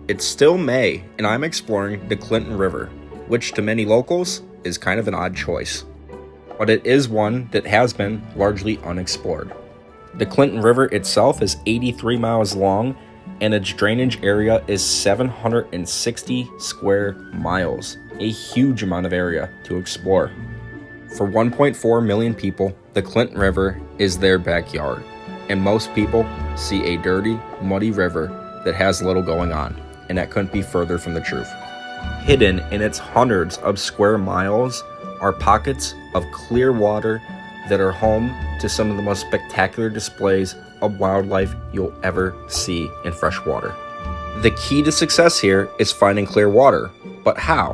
It's still May, and I'm exploring the Clinton River, which to many locals is kind of an odd choice. But it is one that has been largely unexplored. The Clinton River itself is 83 miles long, and its drainage area is 760 square miles, a huge amount of area to explore. For 1.4 million people, the Clinton River is their backyard, and most people see a dirty, muddy river that has little going on. And that couldn't be further from the truth. Hidden in its hundreds of square miles are pockets of clear water that are home to some of the most spectacular displays of wildlife you'll ever see in freshwater. The key to success here is finding clear water, but how?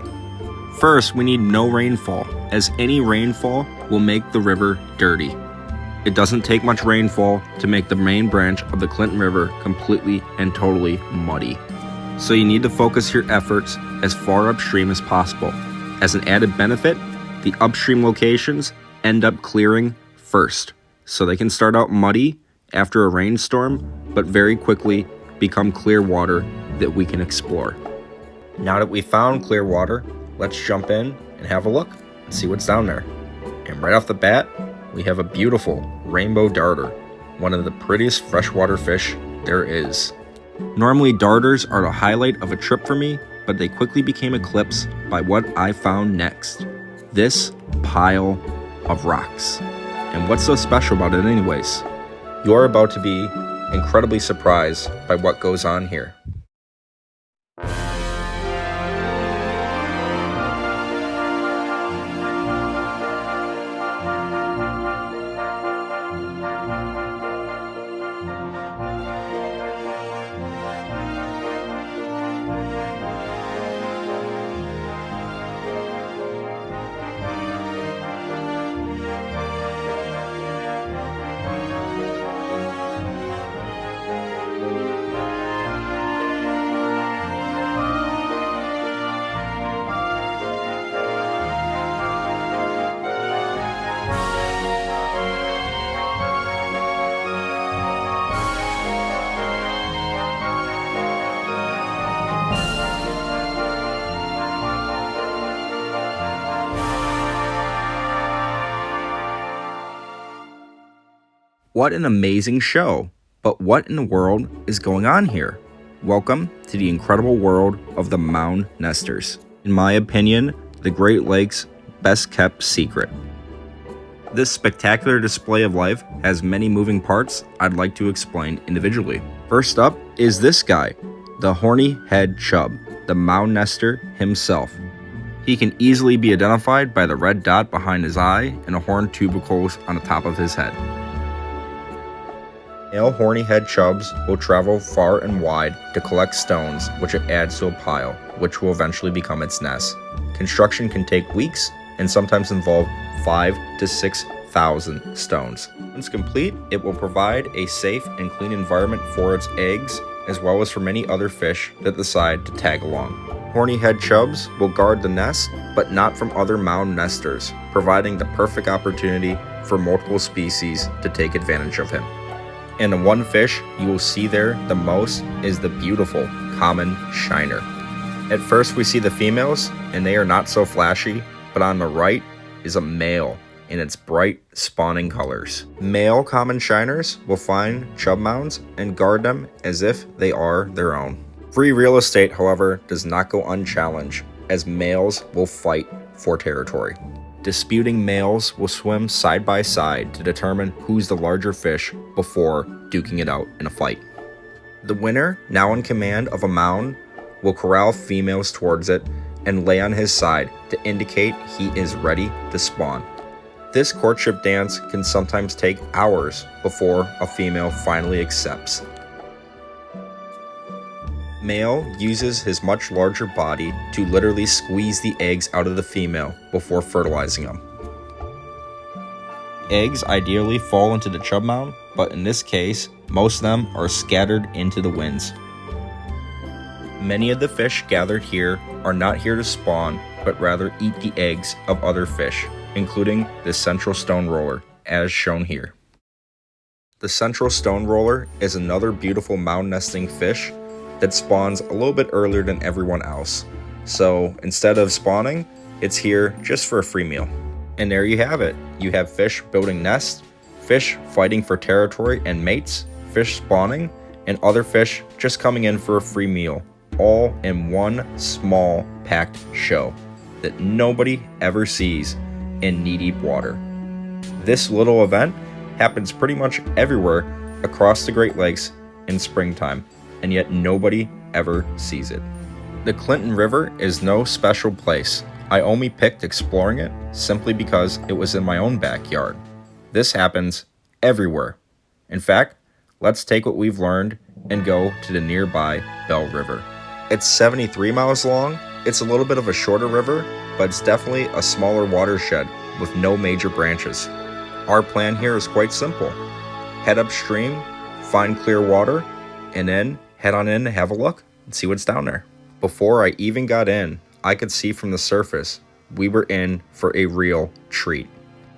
First, we need no rainfall, as any rainfall will make the river dirty. It doesn't take much rainfall to make the main branch of the Clinton River completely and totally muddy. So you need to focus your efforts as far upstream as possible. As an added benefit, the upstream locations end up clearing first, so they can start out muddy after a rainstorm, but very quickly become clear water that we can explore. Now that we found clear water, let's jump in and have a look and see what's down there. And right off the bat, we have a beautiful rainbow darter, one of the prettiest freshwater fish there is. Normally darters are the highlight of a trip for me, but they quickly became eclipsed by what I found next. This pile of rocks. And what's so special about it anyways? You're about to be incredibly surprised by what goes on here. What an amazing show! But what in the world is going on here? Welcome to the incredible world of the mound nesters. In my opinion, the Great Lakes' best kept secret. This spectacular display of life has many moving parts I'd like to explain individually. First up is this guy, the horny-head chub, the mound nester himself. He can easily be identified by the red dot behind his eye and the horn tubercles on the top of his head. Male horny-head chubs will travel far and wide to collect stones, which it adds to a pile, which will eventually become its nest. Construction can take weeks and sometimes involve 5,000 to 6,000 stones. Once complete, it will provide a safe and clean environment for its eggs, as well as for many other fish that decide to tag along. Horny-head chubs will guard the nest, but not from other mound nesters, providing the perfect opportunity for multiple species to take advantage of him. And the one fish you will see there the most is the beautiful common shiner. At first we see the females, and they are not so flashy, but on the right is a male in its bright spawning colors. Male common shiners will find chub mounds and guard them as if they are their own. Free real estate, however, does not go unchallenged, as males will fight for territory. Disputing males will swim side by side to determine who's the larger fish before duking it out in a fight. The winner, now in command of a mound, will corral females towards it and lay on his side to indicate he is ready to spawn. This courtship dance can sometimes take hours before a female finally accepts. Male uses his much larger body to literally squeeze the eggs out of the female before fertilizing them. Eggs ideally fall into the chub mound, but in this case, most of them are scattered into the winds. Many of the fish gathered here are not here to spawn, but rather eat the eggs of other fish, including the central stone roller, as shown here. The central stone roller is another beautiful mound nesting fish that spawns a little bit earlier than everyone else. So instead of spawning, it's here just for a free meal. And there you have it. You have fish building nests, fish fighting for territory and mates, fish spawning, and other fish just coming in for a free meal, all in one small packed show that nobody ever sees in knee-deep water. This little event happens pretty much everywhere across the Great Lakes in springtime, and yet nobody ever sees it. The Clinton River is no special place. I only picked exploring it simply because it was in my own backyard. This happens everywhere. In fact, let's take what we've learned and go to the nearby Belle River. It's 73 miles long. It's a little bit of a shorter river, but it's definitely a smaller watershed with no major branches. Our plan here is quite simple. Head upstream, find clear water, and then head on in to have a look and see what's down there. Before I even got in, I could see from the surface we were in for a real treat.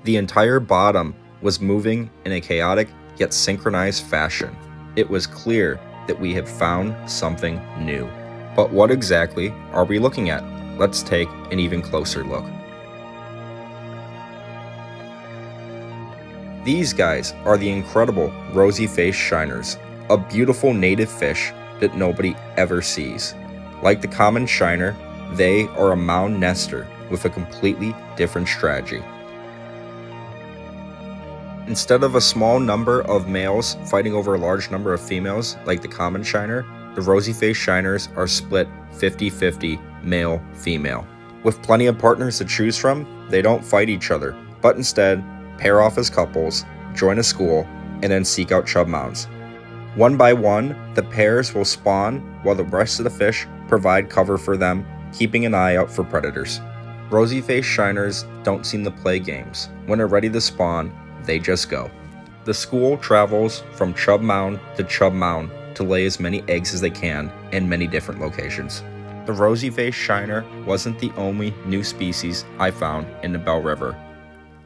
The entire bottom was moving in a chaotic yet synchronized fashion. It was clear that we had found something new. But what exactly are we looking at? Let's take an even closer look. These guys are the incredible rosy-faced shiners, a beautiful native fish that nobody ever sees. Like the common shiner, they are a mound nester with a completely different strategy. Instead of a small number of males fighting over a large number of females like the common shiner, the rosy-faced shiners are split 50-50 male-female. With plenty of partners to choose from, they don't fight each other, but instead pair off as couples, join a school, and then seek out chub mounds. One by one, the pairs will spawn while the rest of the fish provide cover for them, keeping an eye out for predators. Rosy-faced shiners don't seem to play games. When they're ready to spawn, they just go. The school travels from chub mound to lay as many eggs as they can in many different locations. The rosy-faced shiner wasn't the only new species I found in the Belle River.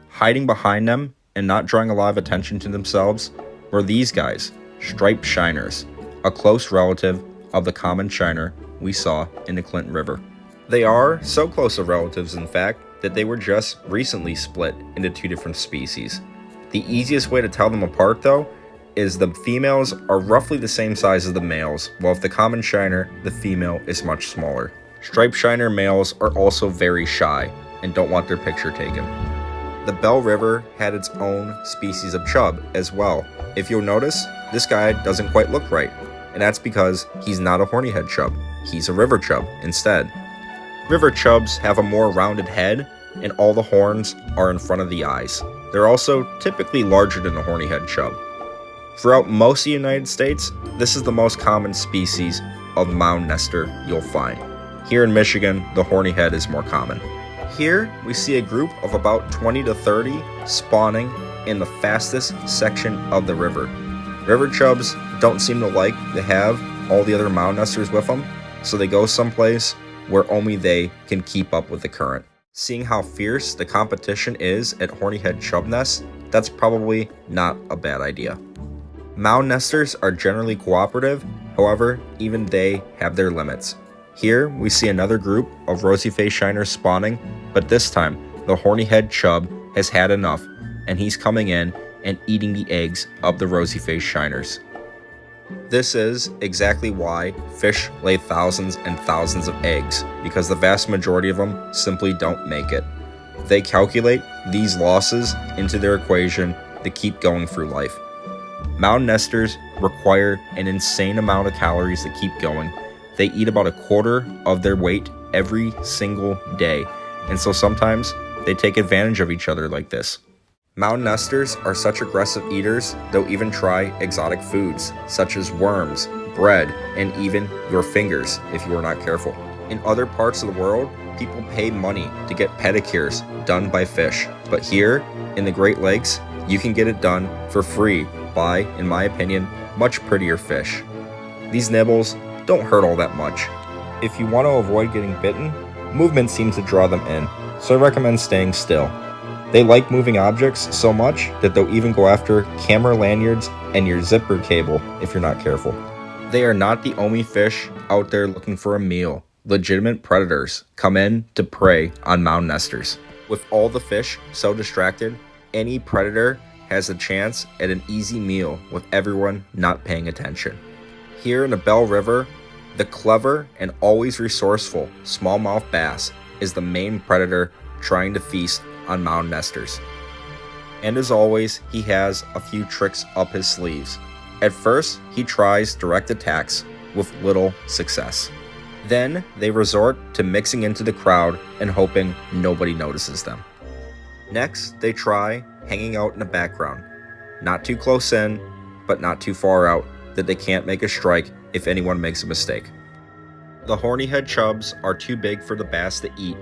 Hiding behind them and not drawing a lot of attention to themselves were these guys, striped shiners, a close relative of the common shiner we saw in the Clinton River. They are so close of relatives, in fact, that they were just recently split into two different species. The easiest way to tell them apart, though, is the females are roughly the same size as the males, while with the common shiner, the female is much smaller. Striped shiner males are also very shy and don't want their picture taken. The Belle River had its own species of chub as well. If you'll notice, this guy doesn't quite look right, and that's because he's not a horny-head chub. He's a river chub instead. River chubs have a more rounded head, and all the horns are in front of the eyes. They're also typically larger than the horny-head chub. Throughout most of the United States, this is the most common species of mound nester you'll find. Here in Michigan, the horny head is more common. Here, we see a group of about 20 to 30 spawning in the fastest section of the river. River chubs don't seem to like to have all the other mound nesters with them, so they go someplace where only they can keep up with the current. Seeing how fierce the competition is at horny-head chub nests, that's probably not a bad idea. Mound nesters are generally cooperative, however, even they have their limits. Here, we see another group of rosy-faced shiners spawning, but this time, the horny-head chub has had enough, and he's coming in and eating the eggs of the rosy-faced shiners. This is exactly why fish lay thousands and thousands of eggs, because the vast majority of them simply don't make it. They calculate these losses into their equation to keep going through life. Mound nesters require an insane amount of calories to keep going. They eat about a quarter of their weight every single day, and so sometimes they take advantage of each other like this. Mound nesters are such aggressive eaters, they'll even try exotic foods, such as worms, bread, and even your fingers if you are not careful. In other parts of the world, people pay money to get pedicures done by fish, but here, in the Great Lakes, you can get it done for free by, in my opinion, much prettier fish. These nibbles don't hurt all that much. If you want to avoid getting bitten, movement seems to draw them in, so I recommend staying still. They like moving objects so much that they'll even go after camera lanyards and your zipper cable if you're not careful. They are not the only fish out there looking for a meal. Legitimate predators come in to prey on mound nesters. With all the fish so distracted, any predator has a chance at an easy meal with everyone not paying attention. Here in the Belle River, the clever and always resourceful smallmouth bass is the main predator trying to feast on mound nesters. And as always, he has a few tricks up his sleeves. At first, he tries direct attacks with little success. Then they resort to mixing into the crowd and hoping nobody notices them. Next, they try hanging out in the background, not too close in, but not too far out that they can't make a strike if anyone makes a mistake. The horny-head chubs are too big for the bass to eat.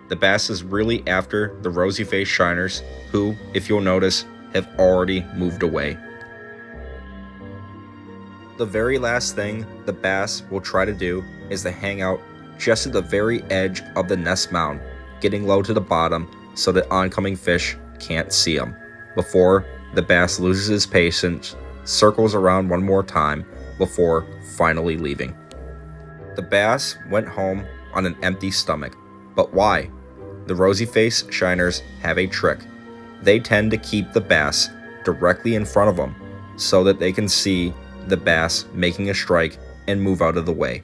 The bass is really after the rosy-faced shiners who, if you'll notice, have already moved away. The very last thing the bass will try to do is to hang out just at the very edge of the nest mound, getting low to the bottom so that oncoming fish can't see them, before the bass loses his patience, circles around one more time before finally leaving. The bass went home on an empty stomach. But why? The rosy-faced shiners have a trick. They tend to keep the bass directly in front of them so that they can see the bass making a strike and move out of the way.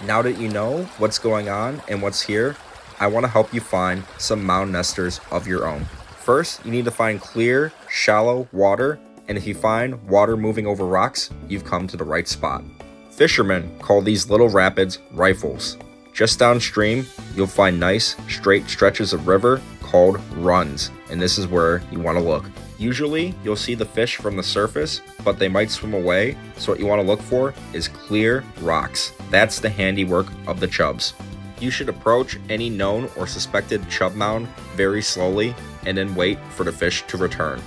Now that you know what's going on and what's here, I want to help you find some mound nesters of your own. First, you need to find clear, shallow water, and if you find water moving over rocks, you've come to the right spot. Fishermen call these little rapids rifles. Just downstream, you'll find nice, straight stretches of river called runs, and this is where you want to look. Usually, you'll see the fish from the surface, but they might swim away, so what you want to look for is clear rocks. That's the handiwork of the chubs. You should approach any known or suspected chub mound very slowly and then wait for the fish to return.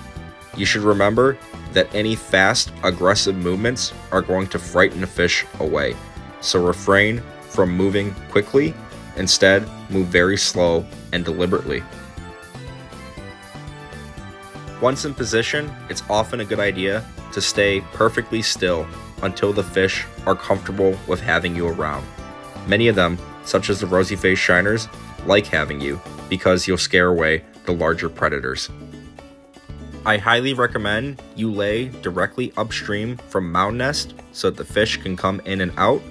You should remember that any fast, aggressive movements are going to frighten the fish away, so refrain from moving quickly. Instead, move very slow and deliberately. Once in position, it's often a good idea to stay perfectly still until the fish are comfortable with having you around. Many of them, such as the rosy-faced shiners, like having you because you'll scare away the larger predators. I highly recommend you lay directly upstream from mound nest so that the fish can come in and out,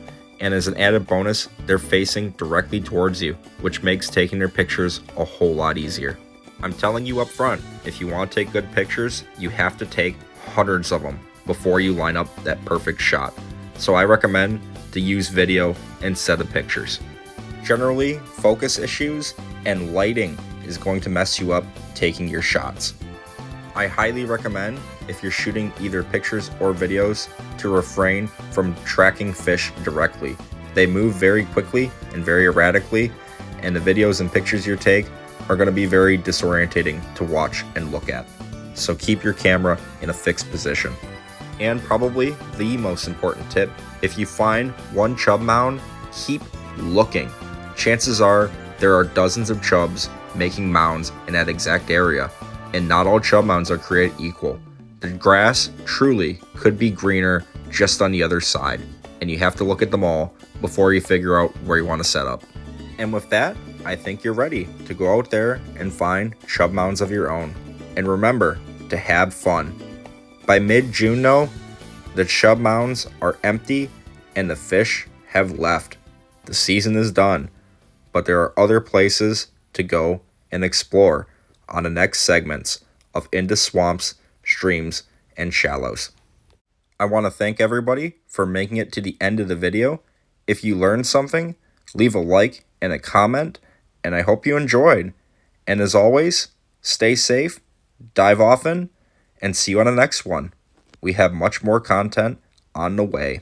and as an added bonus, they're facing directly towards you, which makes taking their pictures a whole lot easier. I'm telling you up front, if you want to take good pictures, you have to take hundreds of them before you line up that perfect shot. So I recommend to use video instead of pictures. Generally, focus issues and lighting is going to mess you up taking your shots. I highly recommend, if you're shooting either pictures or videos, to refrain from tracking fish directly. They move very quickly and very erratically, and the videos and pictures you take are going to be very disorientating to watch and look at. So keep your camera in a fixed position. And probably the most important tip, if you find one chub mound, keep looking. Chances are there are dozens of chubs making mounds in that exact area, and not all chub mounds are created equal. The grass truly could be greener just on the other side, and you have to look at them all before you figure out where you want to set up. And with that, I think you're ready to go out there and find chub mounds of your own. And remember to have fun. By mid-June though, the chub mounds are empty and the fish have left. The season is done, but there are other places to go and explore on the next segments of Into Swamps, Streams, and Shallows. I want to thank everybody for making it to the end of the video. If you learned something, leave a like and a comment, and I hope you enjoyed. And as always, stay safe, dive often, and see you on the next one. We have much more content on the way.